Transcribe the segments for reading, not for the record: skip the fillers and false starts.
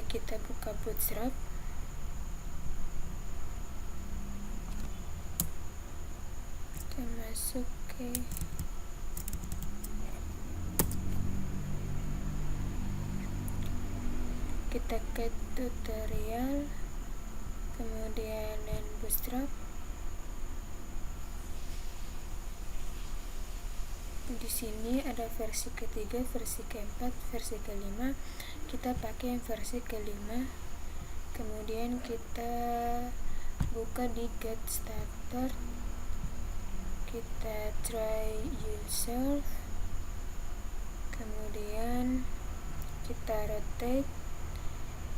kita buka Bootstrap. Kita masuk ke tutorial, kemudian Bootstrap. Di sini ada versi ketiga, versi keempat, versi kelima. Kita pakai yang versi kelima. Kemudian kita buka di Get Started. Kita try yourself. Kemudian kita rotate.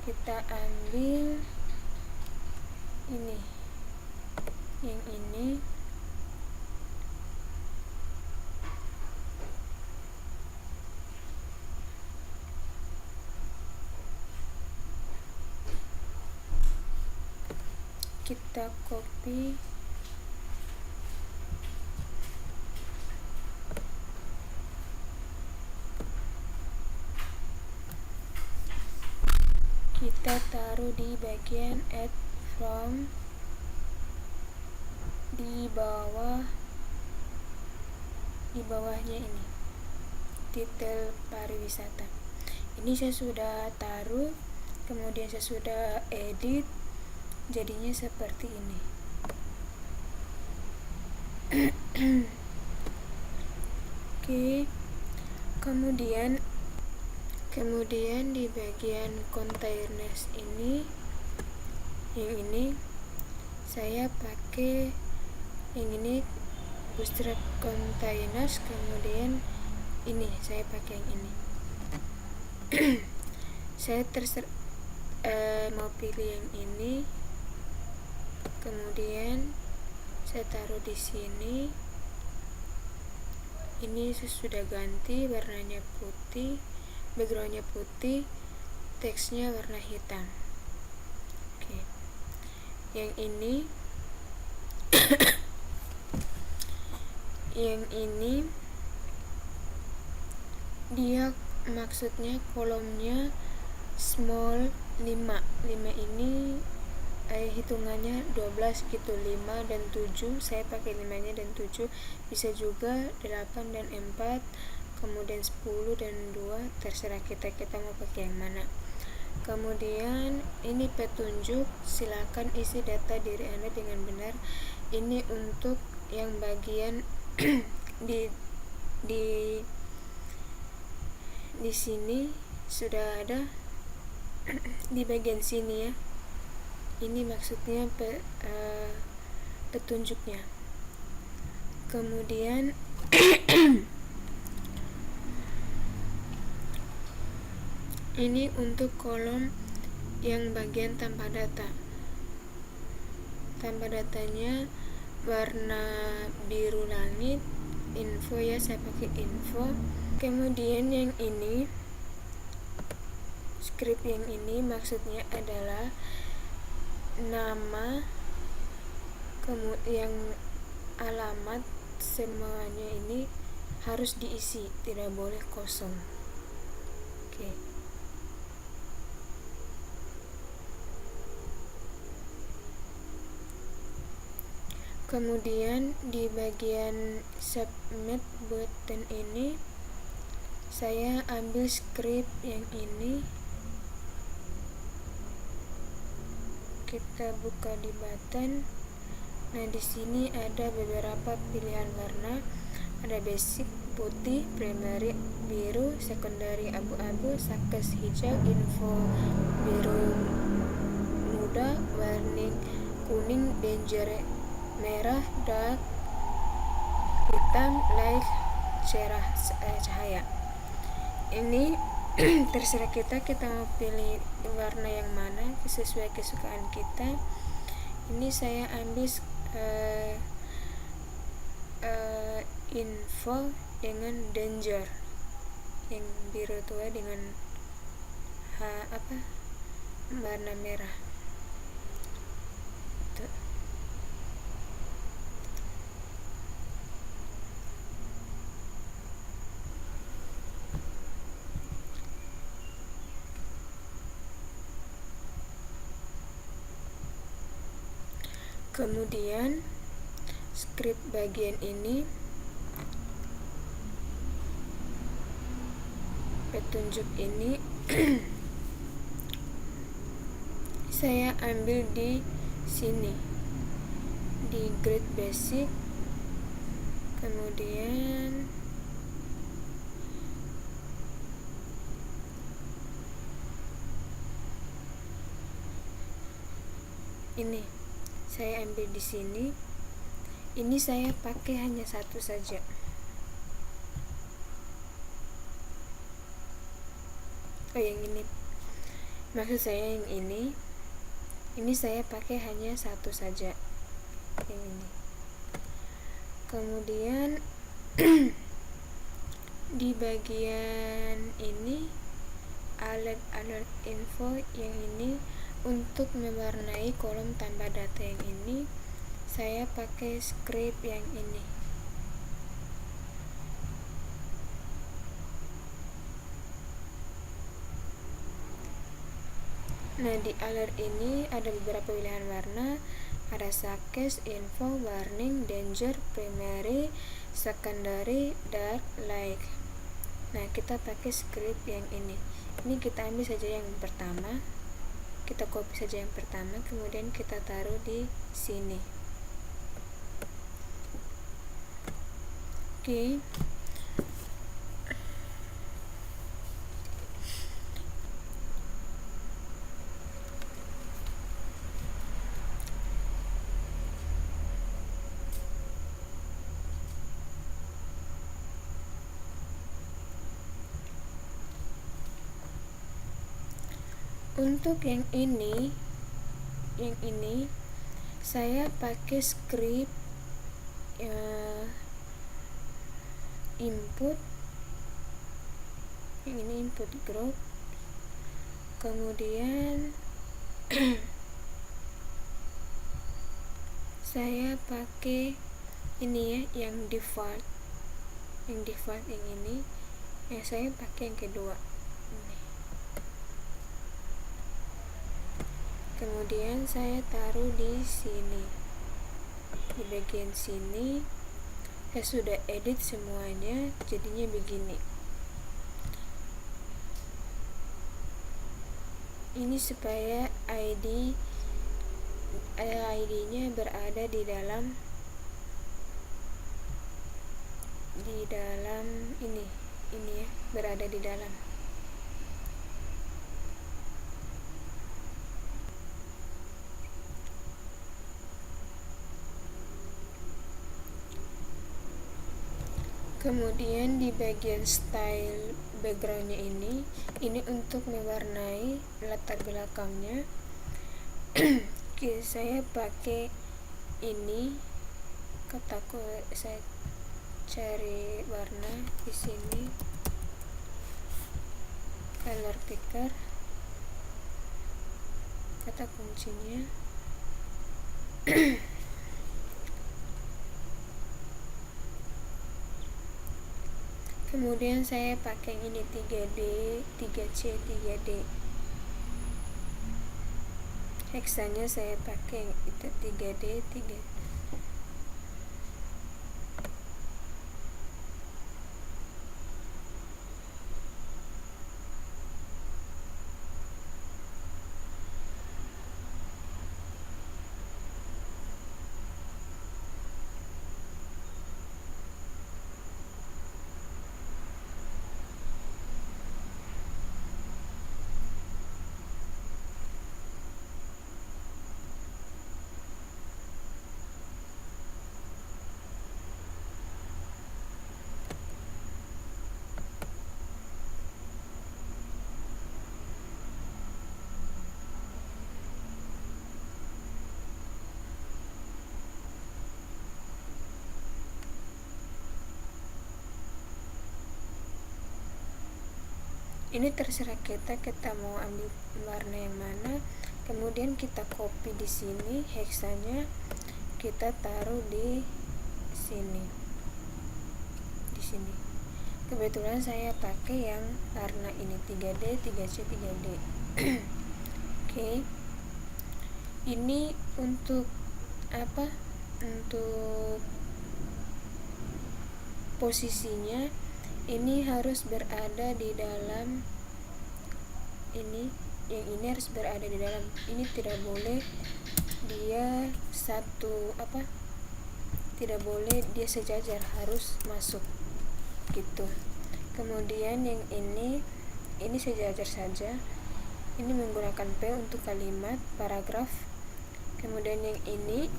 Kita ambil ini, yang ini. Kita copy, kita taruh di bagian add from, di bawahnya ini titel pariwisata. Ini saya sudah taruh, kemudian saya sudah edit, jadinya seperti ini. Oke. Kemudian di bagian containers ini, yang ini saya pakai yang ini, Bootstrap containers. Kemudian ini saya pakai yang ini. Saya mau pilih yang ini. Kemudian saya taruh di sini. Ini sudah ganti, warnanya putih, backgroundnya putih, teksnya warna hitam. Oke. Yang ini yang ini dia maksudnya kolomnya small 5 ini hitungannya 12 gitu, 5 dan 7. Saya pakai 5 nya dan 7, bisa juga 8 dan 4, kemudian 10 dan 2, terserah kita mau pakai yang mana. Kemudian ini petunjuk, silakan isi data diri Anda dengan benar. Ini untuk yang bagian di sini sudah ada di bagian sini ya. Ini maksudnya petunjuknya. Kemudian ini untuk kolom yang bagian tanpa data. Tanpa datanya warna biru langit, info ya, saya pakai info. Kemudian yang ini, script yang ini maksudnya adalah nama, kemudian alamat, semuanya ini harus diisi, tidak boleh kosong. Oke. Kemudian di bagian submit button ini saya ambil script yang ini. Kita buka di button. Nah, di sini ada beberapa pilihan warna. Ada basic putih, primary biru, secondary abu-abu, success hijau, info biru muda, warning kuning, danger merah, dark hitam, light cerah cahaya. Ini terserah kita mau pilih warna yang mana sesuai kesukaan kita. Ini saya ambil info dengan danger, yang biru tua dengan warna merah. Tuh. Kemudian script bagian ini petunjuk ini saya ambil di sini di grade basic, kemudian ini saya ambil di sini. Ini saya pakai hanya satu saja. Oh, yang ini maksud saya yang ini saya pakai hanya satu saja, yang ini. Kemudian di bagian ini alert info yang ini untuk mewarnai kolom tambah data yang ini saya pakai script yang ini. Nah, di alert ini ada beberapa pilihan warna, ada suggest, info, warning, danger, primary, secondary, dark, light. Nah, kita pakai script yang ini. Ini kita ambil saja yang pertama, kita copy saja yang pertama, kemudian kita taruh di sini. Oke. Untuk yang ini saya pakai script input. Yang ini input group. Kemudian saya pakai ini ya, yang default. Yang default yang ini. Yang saya pakai yang kedua. Ini. Kemudian saya taruh di sini, di bagian sini. Saya sudah edit semuanya, jadinya begini. Ini supaya ID-nya berada di dalam ini ya, berada di dalam. Kemudian di bagian style backgroundnya ini untuk mewarnai latar belakangnya. Oke, saya pakai ini, kataku saya cari warna di sini, color picker, kata kuncinya. Kemudian saya pakai ini 3D, 3C, 3D. Heksanya saya pakai itu 3D, 3D. Ini terserah kita mau ambil warna yang mana. Kemudian kita copy di sini heksanya, kita taruh di sini. Di sini. Kebetulan saya pakai yang warna ini 3D, 3C, 3D. Oke. Ini untuk untuk posisinya ini harus berada di dalam ini, yang ini harus berada di dalam ini, tidak boleh dia tidak boleh dia sejajar, harus masuk gitu. Kemudian yang ini sejajar saja, ini menggunakan P untuk kalimat paragraf. Kemudian yang ini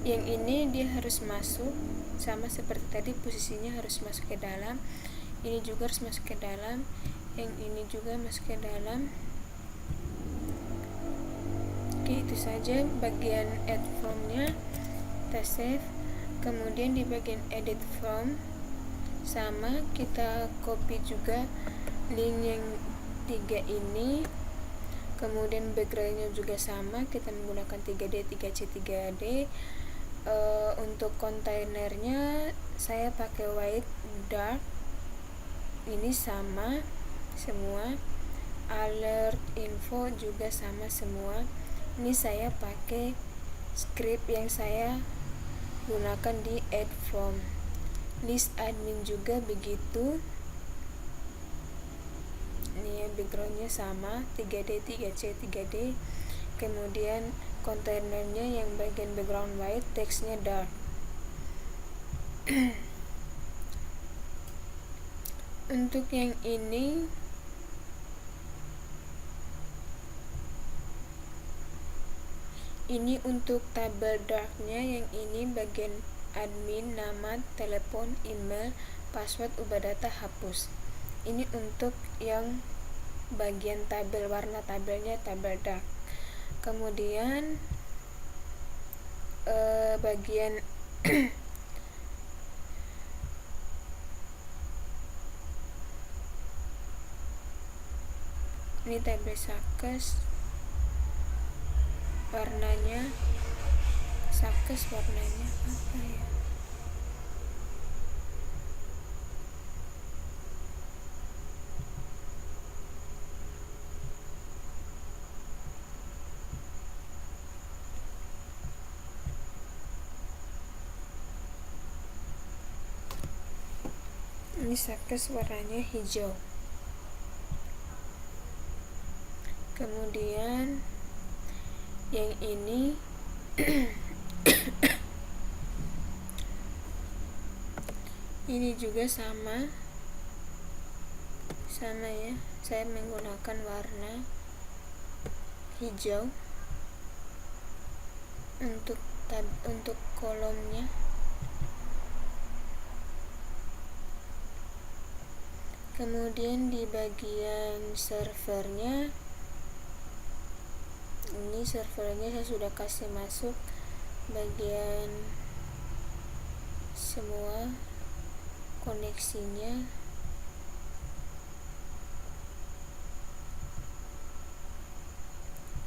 yang ini dia harus masuk sama seperti tadi, posisinya harus masuk ke dalam, ini juga harus masuk ke dalam, yang ini juga masuk ke dalam. Oke, itu saja bagian add from-nya. Kita save. Kemudian di bagian edit from sama, kita copy juga link yang 3 ini. Kemudian background-nya juga sama, kita menggunakan 3D, 3C, 3D. Untuk kontainernya saya pakai white dark, ini sama semua. Alert info juga sama semua. Ini saya pakai script yang saya gunakan di add from. List admin juga begitu. Ini ya, backgroundnya sama, 3D, 3C, 3D. Kemudian kontainernya yang bagian background white, teksnya dark. Untuk yang ini untuk tabel darknya, yang ini bagian admin, nama, telepon, email, password, ubah data, hapus. Ini untuk yang bagian tabel, warna tabelnya tabel dark. Kemudian bagian ini tabel Success, warnanya Success, warnanya apa ya? Ini Success warnanya hijau. Kemudian yang ini ini juga sama ya, saya menggunakan warna hijau untuk kolomnya. Kemudian di bagian servernya, ini servernya saya sudah kasih masuk bagian semua koneksinya.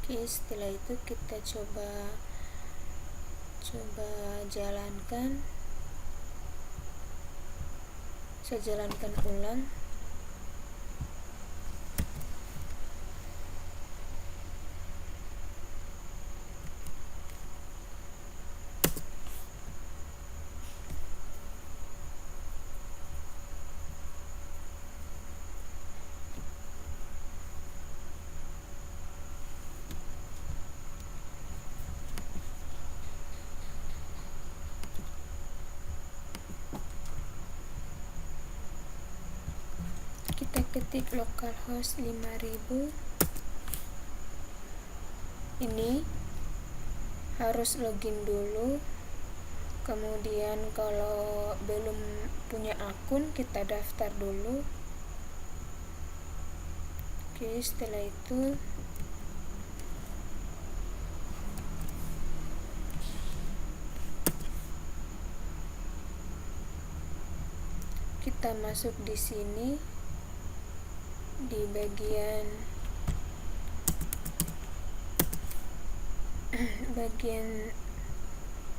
Oke, setelah itu kita coba jalankan. Saya jalankan ulang. Kita ketik localhost 5000. Ini harus login dulu. Kemudian kalau belum punya akun, kita daftar dulu. Oke, setelah itu kita masuk di sini di bagian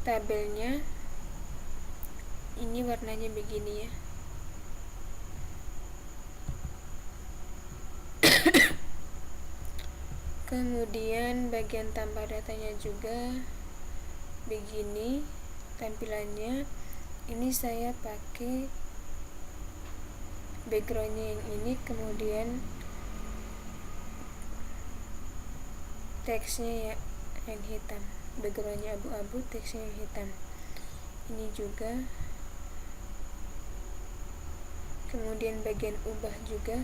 tabelnya. Ini warnanya begini ya. Kemudian bagian tambah datanya juga begini tampilannya. Ini saya pakai backgroundnya yang ini, kemudian teksnya yang hitam, backgroundnya abu-abu, teksnya yang hitam. Ini juga, kemudian bagian ubah juga.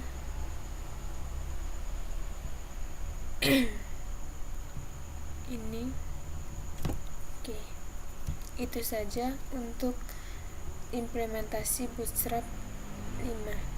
Ini oke. Itu saja untuk implementasi Bootstrap 5.